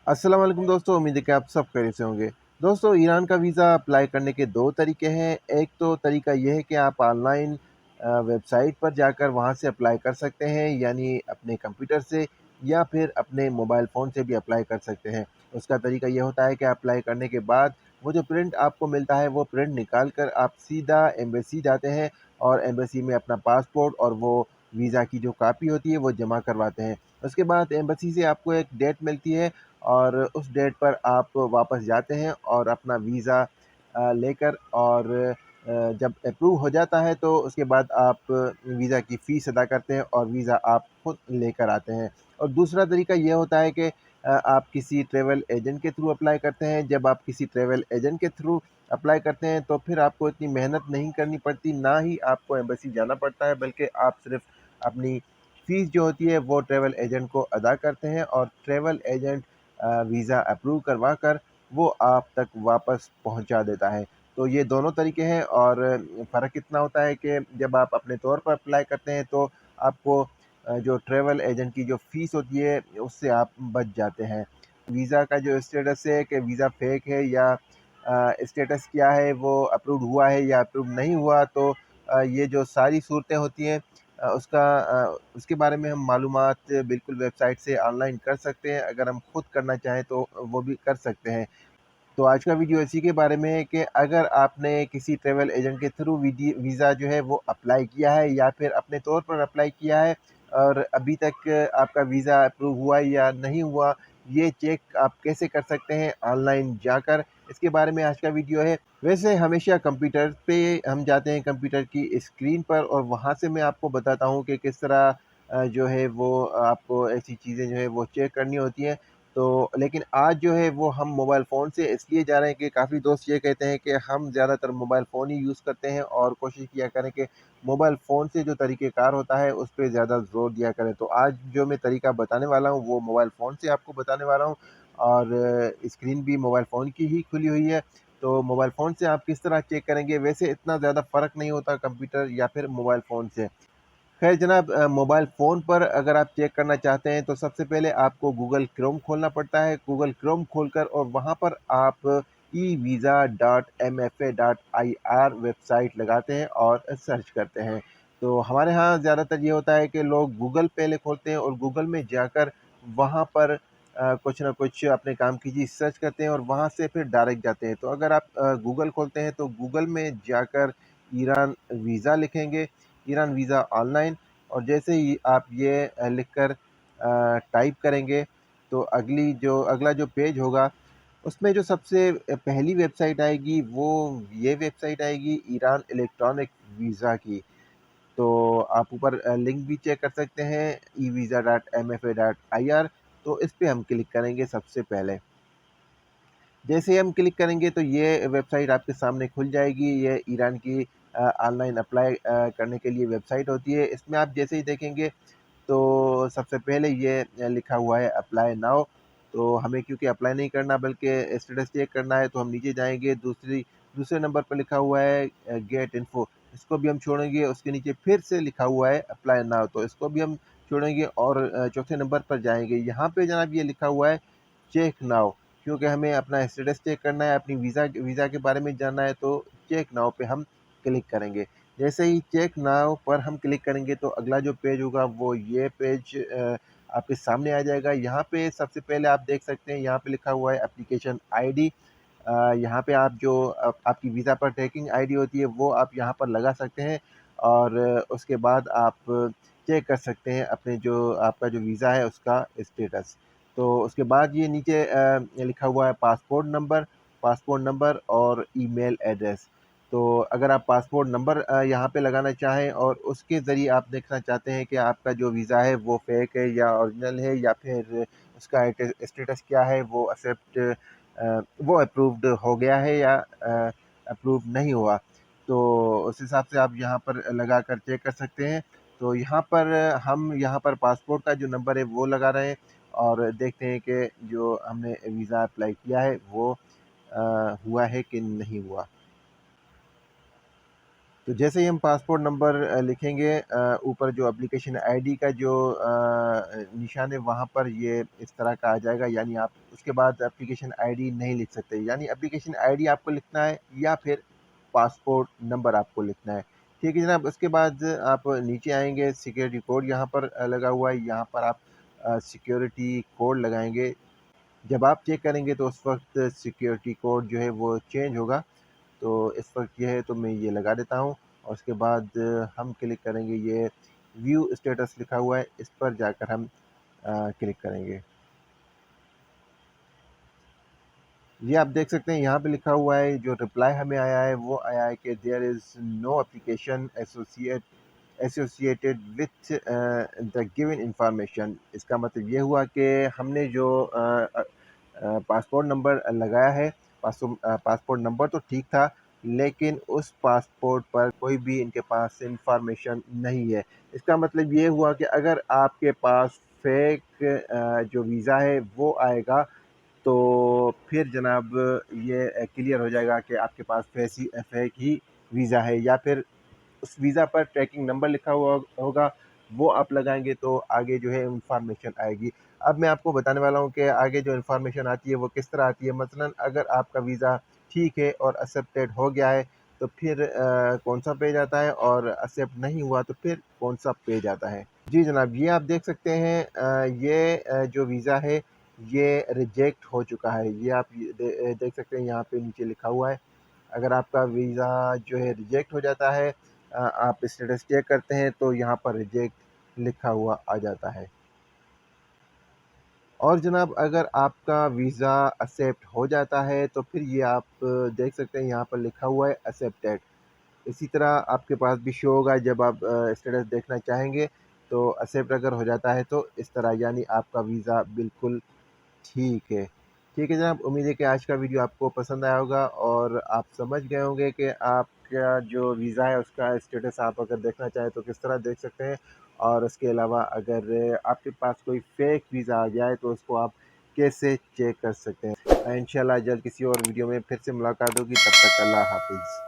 अस्सलाम वालेकुम दोस्तों, उम्मीद है कि आप सब खैरियत से होंगे। दोस्तों, ईरान का वीज़ा अप्लाई करने के 2 तरीके हैं। एक तो तरीका ये है कि आप ऑनलाइन वेबसाइट पर जाकर वहाँ से अप्लाई कर सकते हैं, यानी अपने कंप्यूटर से या फिर अपने मोबाइल फ़ोन से भी अप्लाई कर सकते हैं। उसका तरीका ये होता है कि अप्लाई करने के बाद वो जो प्रिंट आपको मिलता है, वो प्रिंट निकाल कर आप सीधा एम्बेसी जाते हैं और एम्बेसी में अपना पासपोर्ट और वो वीज़ा की जो कॉपी होती है, वो जमा करवाते हैं। उसके बाद एम्बेसी से आपको एक डेट मिलती है और उस डेट पर आप वापस जाते हैं और अपना वीज़ा लेकर और जब अप्रूव हो जाता है तो उसके बाद आप वीज़ा की फ़ीस अदा करते हैं और वीज़ा आप खुद लेकर आते हैं। और दूसरा तरीका ये होता है कि आप किसी ट्रैवल एजेंट के थ्रू अप्लाई करते हैं। जब आप किसी ट्रैवल एजेंट के थ्रू अप्लाई करते हैं तो फिर आपको इतनी मेहनत नहीं करनी पड़ती, ना ही आपको एम्बेसी जाना पड़ता है, बल्कि आप सिर्फ़ अपनी फ़ीस जो होती है वो ट्रैवल एजेंट को अदा करते हैं और ट्रैवल एजेंट वीज़ा अप्रूव करवा कर वो आप तक वापस पहुंचा देता है। तो ये दोनों तरीके हैं और फ़र्क इतना होता है कि जब आप अपने तौर पर अप्लाई करते हैं तो आपको जो ट्रैवल एजेंट की जो फ़ीस होती है उससे आप बच जाते हैं। वीज़ा का जो स्टेटस है कि वीज़ा फ़ेक है या स्टेटस क्या है, वो अप्रूव्ड हुआ है या अप्रूव नहीं हुआ, तो ये जो सारी सूरतें होती हैं उसके बारे में हम मालूमात बिल्कुल वेबसाइट से ऑनलाइन कर सकते हैं। अगर हम खुद करना चाहें तो वो भी कर सकते हैं। तो आज का वीडियो इसी के बारे में है कि अगर आपने किसी ट्रैवल एजेंट के थ्रू वीज़ा जो है वो अप्लाई किया है या फिर अपने तौर पर अप्लाई किया है और अभी तक आपका वीज़ा अप्रूव हुआ या नहीं हुआ, ये चेक आप कैसे कर सकते हैं ऑनलाइन जाकर, इसके बारे में आज का वीडियो है। वैसे हमेशा कंप्यूटर पे हम जाते हैं, कंप्यूटर की स्क्रीन पर, और वहाँ से मैं आपको बताता हूँ कि किस तरह जो है वो आपको ऐसी चीज़ें जो है वो चेक करनी होती हैं। तो लेकिन आज जो है वो हम मोबाइल फ़ोन से इसलिए जा रहे हैं कि काफ़ी दोस्त ये कहते हैं कि हम ज़्यादातर मोबाइल फ़ोन ही यूज़ करते हैं और कोशिश किया करें कि मोबाइल फ़ोन से जो तरीक़ेकार होता है उस पे ज़्यादा ज़ोर दिया करें। तो आज जो मैं तरीका बताने वाला हूँ वो मोबाइल फ़ोन से आपको बताने वाला हूँ और स्क्रीन भी मोबाइल फ़ोन की ही खुली हुई है। तो मोबाइल फ़ोन से आप किस तरह चेक करेंगे? वैसे इतना ज़्यादा फ़र्क नहीं होता कंप्यूटर या फिर मोबाइल फ़ोन से। खैर जनाब, मोबाइल फ़ोन पर अगर आप चेक करना चाहते हैं तो सबसे पहले आपको गूगल क्रोम खोलना पड़ता है। गूगल क्रोम खोलकर और वहाँ पर आप e-visa.mfa.ir वेबसाइट लगाते हैं और सर्च करते हैं। तो हमारे यहाँ ज़्यादातर ये होता है कि लोग गूगल पहले खोलते हैं और गूगल में जाकर वहाँ पर कुछ ना कुछ अपने काम की चीज़ सर्च करते हैं और वहाँ से फिर डायरेक्ट जाते हैं। तो अगर आप गूगल खोलते हैं तो गूगल में जाकर ईरान वीज़ा लिखेंगे, ईरान वीज़ा ऑनलाइन, और जैसे ही आप ये लिखकर टाइप करेंगे तो अगला जो पेज होगा उसमें जो सबसे पहली वेबसाइट आएगी वो ये वेबसाइट आएगी ईरान इलेक्ट्रॉनिक वीज़ा की। तो आप ऊपर लिंक भी चेक कर सकते हैं evisa.mfa.ir। तो इस पे हम क्लिक करेंगे सबसे पहले। जैसे ही हम क्लिक करेंगे तो ये वेबसाइट आपके सामने खुल जाएगी। ये ईरान की ऑनलाइन अप्लाई करने के लिए वेबसाइट होती है। इसमें आप जैसे ही देखेंगे तो सबसे पहले ये लिखा हुआ है अप्लाई नाउ। तो हमें क्योंकि अप्लाई नहीं करना बल्कि स्टेटस चेक करना है तो हम नीचे जाएँगे, दूसरे नंबर पर लिखा हुआ है गेट इन्फो, इसको भी हम छोड़ेंगे। उसके नीचे फिर से लिखा हुआ है अप्लाई नाउ, तो इसको भी हम छोड़ेंगे और चौथे नंबर पर जाएँगे। यहाँ पे जनाब ये लिखा हुआ है चेक नाउ, क्योंकि हमें अपना स्टेटस चेक करना है, अपनी वीज़ा के बारे में जानना है, तो चेक नाउ पे हम क्लिक करेंगे। जैसे ही चेक नाउ पर हम क्लिक करेंगे तो अगला जो पेज होगा वो ये पेज आपके सामने आ जाएगा। यहाँ पे सबसे पहले आप देख सकते हैं, यहाँ पे लिखा हुआ है एप्लीकेशन आईडी। यहाँ पे आप जो आपकी वीज़ा पर ट्रैकिंग आईडी होती है वो आप यहाँ पर लगा सकते हैं और उसके बाद आप चेक कर सकते हैं अपने जो आपका जो वीज़ा है उसका स्टेटस। तो उसके बाद ये नीचे लिखा हुआ है पासपोर्ट नंबर और ईमेल एड्रेस। तो अगर आप पासपोर्ट नंबर यहाँ पे लगाना चाहें और उसके ज़रिए आप देखना चाहते हैं कि आपका जो वीज़ा है वो फ़ेक है या ओरिजिनल है या फिर उसका स्टेटस क्या है, वो अप्रूव्ड हो गया है या अप्रूव नहीं हुआ, तो उस हिसाब से आप यहाँ पर लगा कर चेक कर सकते हैं। तो हम यहाँ पर पासपोर्ट का जो नंबर है वो लगा रहे हैं और देखते हैं कि जो हमने वीज़ा अप्लाई किया है वो हुआ है कि नहीं हुआ। तो जैसे ही हम पासपोर्ट नंबर लिखेंगे, ऊपर जो एप्लीकेशन आईडी का जो निशान है वहाँ पर ये इस तरह का आ जाएगा। यानी आप उसके बाद एप्लीकेशन आईडी नहीं लिख सकते, यानी एप्लीकेशन आईडी आपको लिखना है या फिर पासपोर्ट नंबर आपको लिखना है। ठीक है जनाब, उसके बाद आप नीचे आएंगे, सिक्योरिटी कोड यहाँ पर लगा हुआ है, यहाँ पर आप सिक्योरिटी कोड लगाएंगे। जब आप चेक करेंगे तो उस वक्त सिक्योरिटी कोड जो है वो चेंज होगा। तो इस वक्त ये है तो मैं ये लगा देता हूँ, और उसके बाद हम क्लिक करेंगे, ये व्यू स्टेटस लिखा हुआ है, इस पर जाकर हम क्लिक करेंगे। ये आप देख सकते हैं यहाँ पे लिखा हुआ है, जो रिप्लाई हमें आया है वो आया है कि there is no application associated with the given information. इसका मतलब ये हुआ कि हमने जो पासपोर्ट नंबर लगाया है, पासपोर्ट नंबर तो ठीक था, लेकिन उस पासपोर्ट पर कोई भी इनके पास इंफॉर्मेशन नहीं है। इसका मतलब ये हुआ कि अगर आपके पास फेक जो वीज़ा है वो आएगा, तो फिर जनाब ये क्लियर हो जाएगा कि आपके पास फेक ही वीज़ा है, या फिर उस वीज़ा पर ट्रैकिंग नंबर लिखा हुआ होगा, वो आप लगाएंगे तो आगे जो है इंफॉर्मेशन आएगी। अब मैं आपको बताने वाला हूँ कि आगे जो इंफॉर्मेशन आती है वो किस तरह आती है। मसलन अगर आपका वीज़ा ठीक है और एक्सेप्टेड हो गया है, तो फिर कौन सा पेज आता है, और एक्सेप्ट नहीं हुआ तो फिर कौन सा पेज आता है। जी जनाब, ये आप देख सकते हैं, ये जो वीज़ा है ये रिजेक्ट हो चुका है। ये आप देख सकते हैं, यहाँ पे नीचे लिखा हुआ है। अगर आपका वीज़ा जो है रिजेक्ट हो जाता है, आप स्टेटस चेक करते हैं तो यहाँ पर रिजेक्ट लिखा हुआ आ जाता है। और जनाब अगर आपका वीज़ा एक्सेप्ट हो जाता है तो फिर ये आप देख सकते हैं, यहाँ पर लिखा हुआ है एक्सेप्टेड। इसी तरह आपके पास भी शो होगा जब आप स्टेटस देखना चाहेंगे, तो एक्सेप्ट अगर हो जाता है तो इस तरह, यानी आपका वीज़ा बिल्कुल ठीक है। ठीक है जनाब, उम्मीद है कि आज का वीडियो आपको पसंद आया होगा और आप समझ गए होंगे कि आपका जो वीज़ा है उसका स्टेटस आप अगर देखना चाहें तो किस तरह देख सकते हैं। और उसके अलावा अगर आपके पास कोई फ़ेक वीज़ा आ जाए तो उसको आप कैसे चेक कर सकते हैं। इंशाल्लाह जल्द किसी और वीडियो में फिर से मुलाकात होगी, तब तक अल्लाह हाफ़िज़।